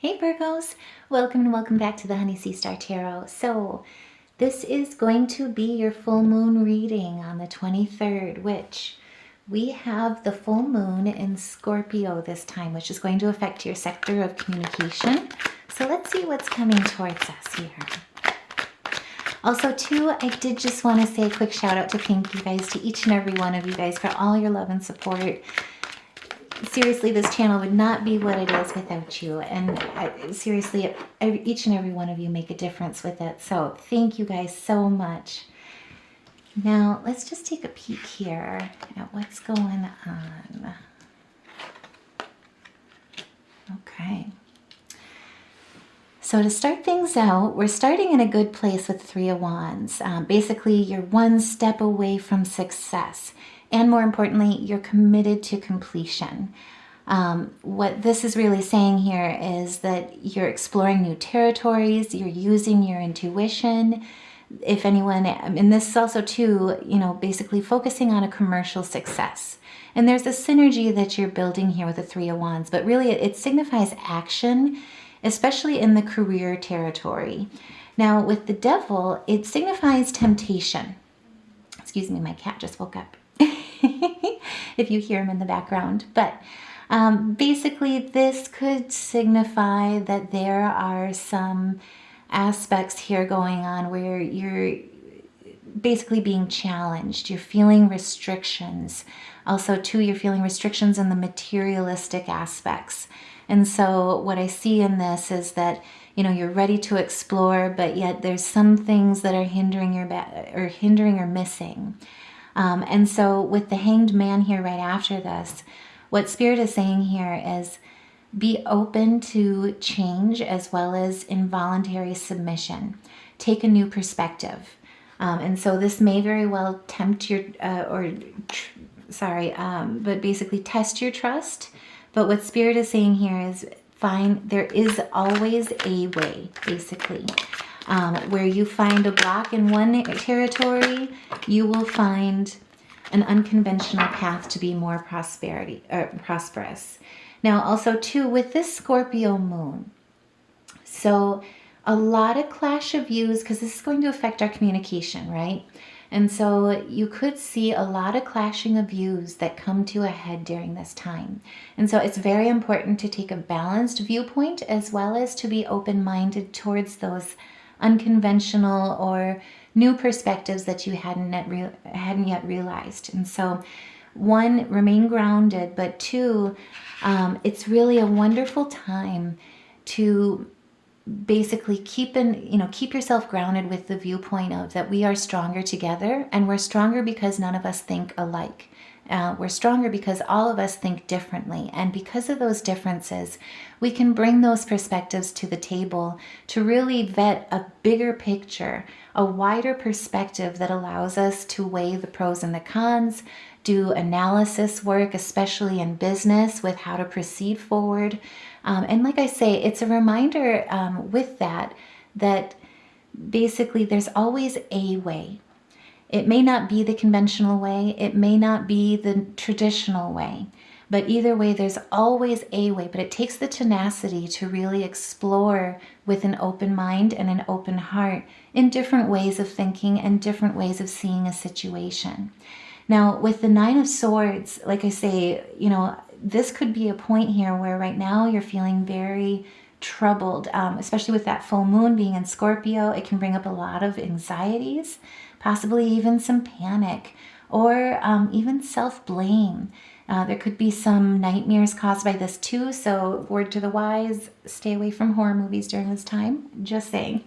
Hey Virgos, welcome and welcome back to the Honey Sea Star Tarot. So this is going to be your full moon reading on the 23rd, which we have the full moon in Scorpio this time, which is going to affect your sector of communication. So let's see what's coming towards us here. Also too, I did just want to say a quick shout out to thank you guys to each and every one of you guys for all your love and support. Seriously, this channel would not be what it is without you, and seriously, each and every one of you make a difference with it, so thank you guys so much. Now, let's just take a peek here at what's going on. Okay. So to start things out, we're starting in a good place with Three of Wands. Basically, you're one step away from success. And more importantly, you're committed to completion. What this is really saying here is that you're exploring new territories, you're using your intuition. If anyone, and this is also too, basically focusing on a commercial success. And there's a synergy that you're building here with the Three of Wands, but really it signifies action, especially in the career territory. Now with the Devil, it signifies temptation. Excuse me, my cat just woke up. If you hear him in the background. But basically this could signify that there are some aspects here going on where you're basically being challenged. You're feeling restrictions. Also too, you're feeling restrictions in the materialistic aspects. And so what I see in this is that you're ready to explore, but yet there's some things that are hindering or missing. And so with the Hanged Man here right after this, what Spirit is saying here is be open to change as well as involuntary submission. Take a new perspective. And so this may very well tempt your, but basically test your trust. But what Spirit is saying here is there is always a way, basically. Where you find a block in one territory, you will find an unconventional path to be more prosperous. Now, also too, with this Scorpio moon, so a lot of clash of views, because this is going to affect our communication, right? And so you could see a lot of clashing of views that come to a head during this time. And so it's very important to take a balanced viewpoint as well as to be open-minded towards those unconventional or new perspectives that you hadn't yet realized. And so one, remain grounded, but two, it's really a wonderful time to basically keep yourself grounded with the viewpoint of that we are stronger together, and we're stronger because none of us think alike. We're stronger because all of us think differently, and because of those differences, we can bring those perspectives to the table to really vet a bigger picture, a wider perspective that allows us to weigh the pros and the cons, do analysis work, especially in business, with how to proceed forward. And like I say, it's a reminder with that basically there's always a way. It may not be the conventional way, it may not be the traditional way, but either way, there's always a way. But it takes the tenacity to really explore with an open mind and an open heart in different ways of thinking and different ways of seeing a situation. Now, with the Nine of Swords, like I say, this could be a point here where right now you're feeling very troubled, especially with that full moon being in Scorpio. It can bring up a lot of anxieties, possibly even some panic, or even self-blame. There could be some nightmares caused by this too, so word to the wise, stay away from horror movies during this time, just saying.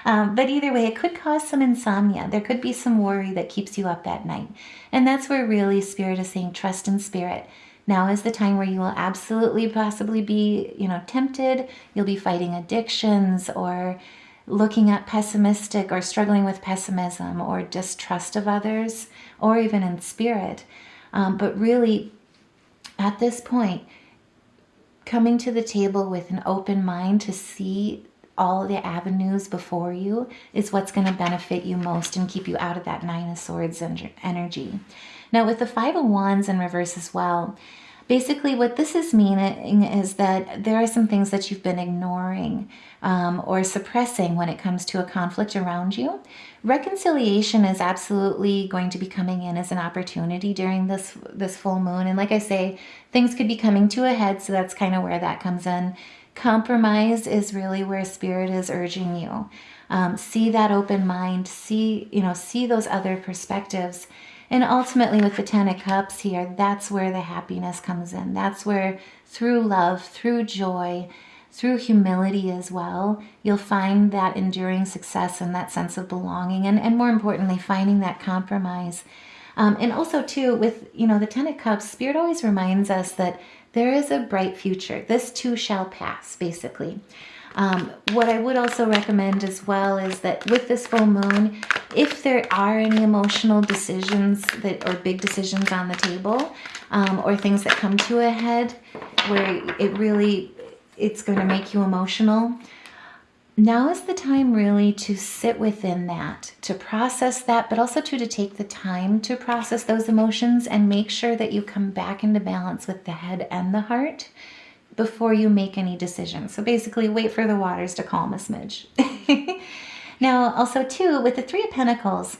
But either way, it could cause some insomnia. There could be some worry that keeps you up at night. And that's where really Spirit is saying trust in Spirit. Now is the time where you will absolutely possibly be, tempted. You'll be fighting addictions or looking at pessimistic or struggling with pessimism or distrust of others or even in spirit. But really, at this point, coming to the table with an open mind to see all the avenues before you is what's going to benefit you most and keep you out of that Nine of Swords energy. Now with the Five of Wands in reverse as well, Basically, what this is meaning is that there are some things that you've been ignoring or suppressing when it comes to a conflict around you. Reconciliation is absolutely going to be coming in as an opportunity during this full moon. And like I say, things could be coming to a head, so that's kind of where that comes in. Compromise is really where Spirit is urging you. See that open mind, see those other perspectives. And ultimately with the 10 of Cups here, that's where the happiness comes in. That's where through love, through joy, through humility as well, you'll find that enduring success and that sense of belonging, and more importantly, finding that compromise. And also too, with the 10 of Cups, Spirit always reminds us that there is a bright future. This too shall pass, basically. What I would also recommend as well is that with this full moon, if there are any emotional decisions or big decisions on the table, or things that come to a head where it's going to make you emotional, now is the time really to sit within that, to process that, but also to take the time to process those emotions and make sure that you come back into balance with the head and the heart before you make any decisions. So basically, wait for the waters to calm a smidge. Now, also too, with the 3 of Pentacles,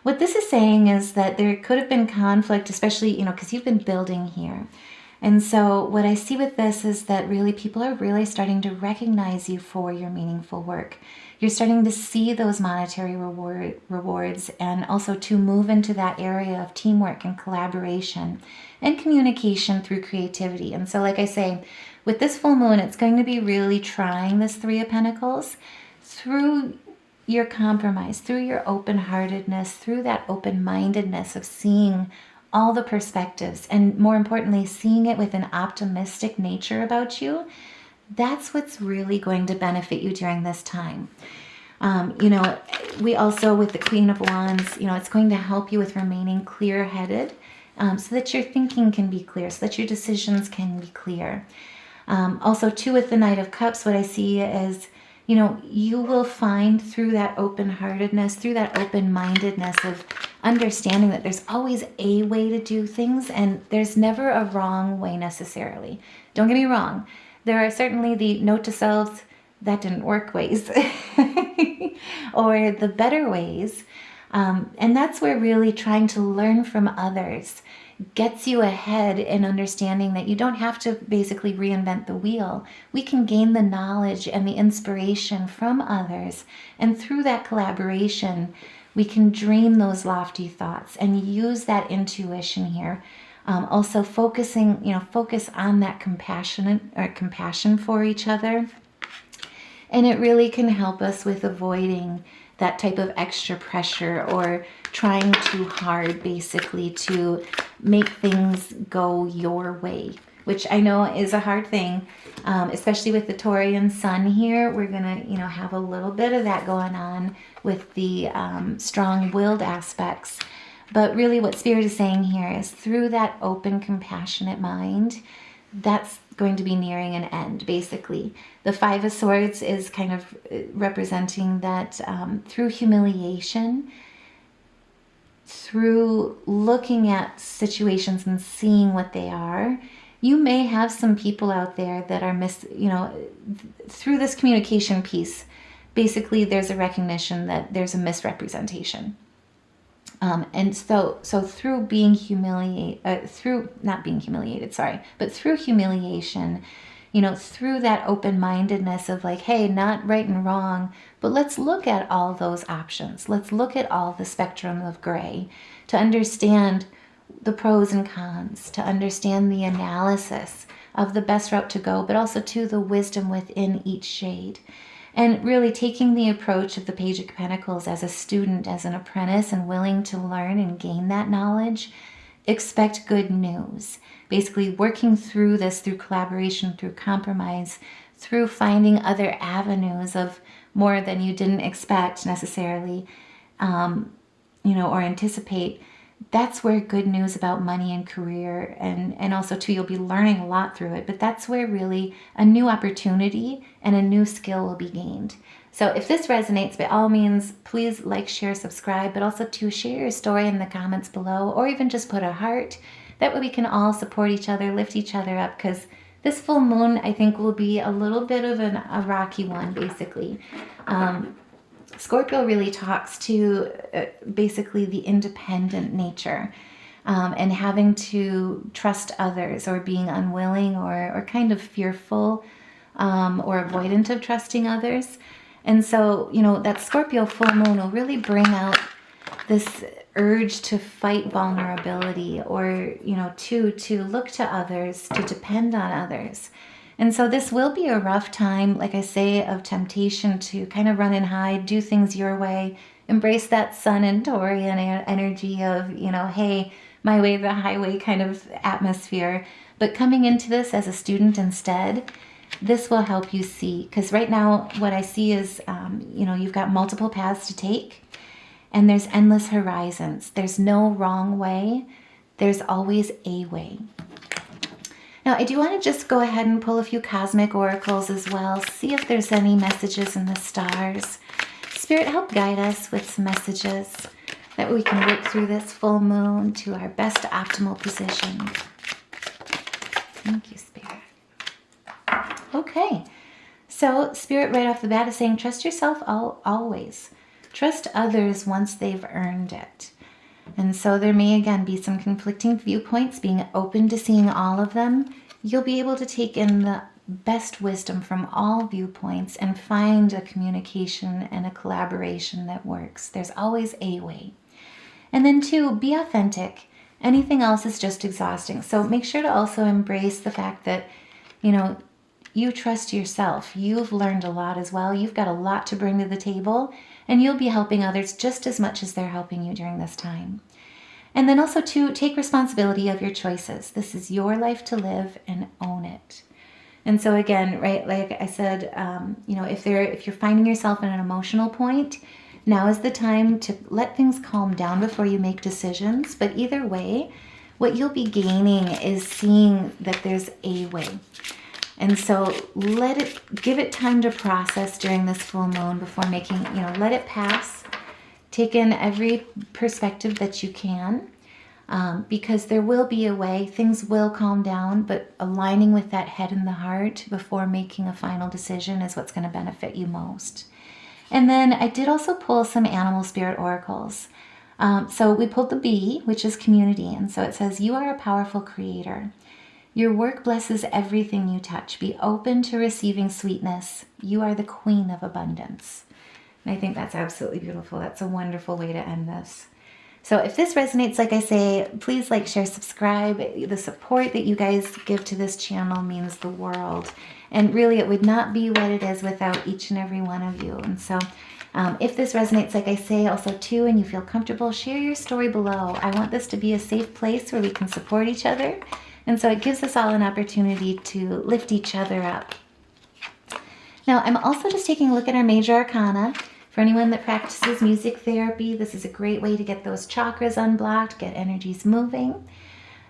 what this is saying is that there could have been conflict, especially, because you've been building here. And so what I see with this is that really people are really starting to recognize you for your meaningful work. You're starting to see those monetary rewards, and also to move into that area of teamwork and collaboration and communication through creativity. And so like I say, with this full moon, it's going to be really trying this 3 of Pentacles through your compromise, through your open-heartedness, through that open-mindedness of seeing all the perspectives, and more importantly, seeing it with an optimistic nature about you. That's what's really going to benefit you during this time. We also, with the Queen of Wands, it's going to help you with remaining clear-headed, so that your thinking can be clear, so that your decisions can be clear. Also, too, with the Knight of Cups, what I see is, you will find through that open-heartedness, through that open-mindedness of understanding that there's always a way to do things, and there's never a wrong way necessarily. Don't get me wrong. There are certainly the note to selves, that didn't work ways, or the better ways. And that's where really trying to learn from others gets you ahead in understanding that you don't have to basically reinvent the wheel. We can gain the knowledge and the inspiration from others, and through that collaboration, we can dream those lofty thoughts and use that intuition here. Also focus on that compassion for each other. And it really can help us with avoiding that type of extra pressure or trying too hard, basically, to make things go your way, which I know is a hard thing, especially with the Taurian sun here. We're going to, have a little bit of that going on with the strong-willed aspects. But really what Spirit is saying here is through that open, compassionate mind, that's going to be nearing an end, basically. The 5 of Swords is kind of representing that through humiliation, through looking at situations and seeing what they are, you may have some people out there that are through this communication piece, basically there's a recognition that there's a misrepresentation. And so through being humiliated, through humiliation, through that open-mindedness of like, hey, not right and wrong, but let's look at all those options. Let's look at all the spectrum of gray to understand the pros and cons, to understand the analysis of the best route to go, but also to the wisdom within each shade. And really taking the approach of the Page of Pentacles as a student, as an apprentice, and willing to learn and gain that knowledge, expect good news. Basically working through this through collaboration, through compromise, through finding other avenues of more than you didn't expect necessarily, or anticipate. That's where good news about money and career, and also too, you'll be learning a lot through it, but that's where really a new opportunity and a new skill will be gained. So if this resonates, by all means, please like, share, subscribe, but also to share your story in the comments below, or even just put a heart. That way we can all support each other, lift each other up, because this full moon, I think, will be a little bit of a rocky one, basically. Scorpio really talks to basically the independent nature and having to trust others, or being unwilling or kind of fearful or avoidant of trusting others. And so, that Scorpio full moon will really bring out this urge to fight vulnerability, or, to look to others, to depend on others. And so this will be a rough time, like I say, of temptation to kind of run and hide, do things your way, embrace that Sun and Taurian energy of, hey, my way, the highway kind of atmosphere. But coming into this as a student instead, this will help you see. Because right now what I see is, you've got multiple paths to take, and there's endless horizons. There's no wrong way. There's always a way. Now, I do want to just go ahead and pull a few cosmic oracles as well, see if there's any messages in the stars. Spirit, help guide us with some messages that we can work through this full moon to our best optimal position. Thank you, Spirit. Okay, so Spirit right off the bat is saying, trust yourself always. Trust others once they've earned it. And so there may again be some conflicting viewpoints. Being open to seeing all of them, you'll be able to take in the best wisdom from all viewpoints and find a communication and a collaboration that works. There's always a way. And then 2, be authentic. Anything else is just exhausting. So make sure to also embrace the fact that, you trust yourself. You've learned a lot as well. You've got a lot to bring to the table, and you'll be helping others just as much as they're helping you during this time. And then also 2, take responsibility of your choices. This is your life to live, and own it. And so again, right, like I said, if you're finding yourself in an emotional point, now is the time to let things calm down before you make decisions. But either way, what you'll be gaining is seeing that there's a way. And so give it time to process during this full moon before making, let it pass. Take in every perspective that you can, because there will be a way. Things will calm down, but aligning with that head and the heart before making a final decision is what's going to benefit you most. And then I did also pull some animal spirit oracles. So we pulled the bee, which is community. And so it says, you are a powerful creator. Your work blesses everything you touch. Be open to receiving sweetness. You are the queen of abundance. And I think that's absolutely beautiful. That's a wonderful way to end this. So if this resonates, like I say, please like, share, subscribe. The support that you guys give to this channel means the world. And really, it would not be what it is without each and every one of you. And so if this resonates, like I say, also too, and you feel comfortable, share your story below. I want this to be a safe place where we can support each other. And so it gives us all an opportunity to lift each other up. Now, I'm also just taking a look at our major arcana. For anyone that practices music therapy, this is a great way to get those chakras unblocked, get energies moving.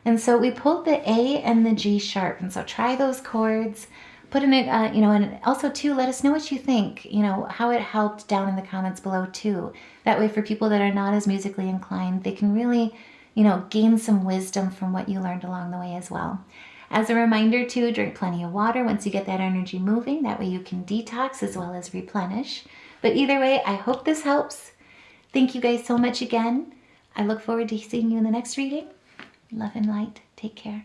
And so we pulled the A and the G sharp. And so try those chords. Put in it, and also too, let us know what you think, how it helped down in the comments below too. That way for people that are not as musically inclined, they can really gain some wisdom from what you learned along the way as well. As a reminder too, drink plenty of water once you get that energy moving. That way you can detox as well as replenish. But either way, I hope this helps. Thank you guys so much again. I look forward to seeing you in the next reading. Love and light. Take care.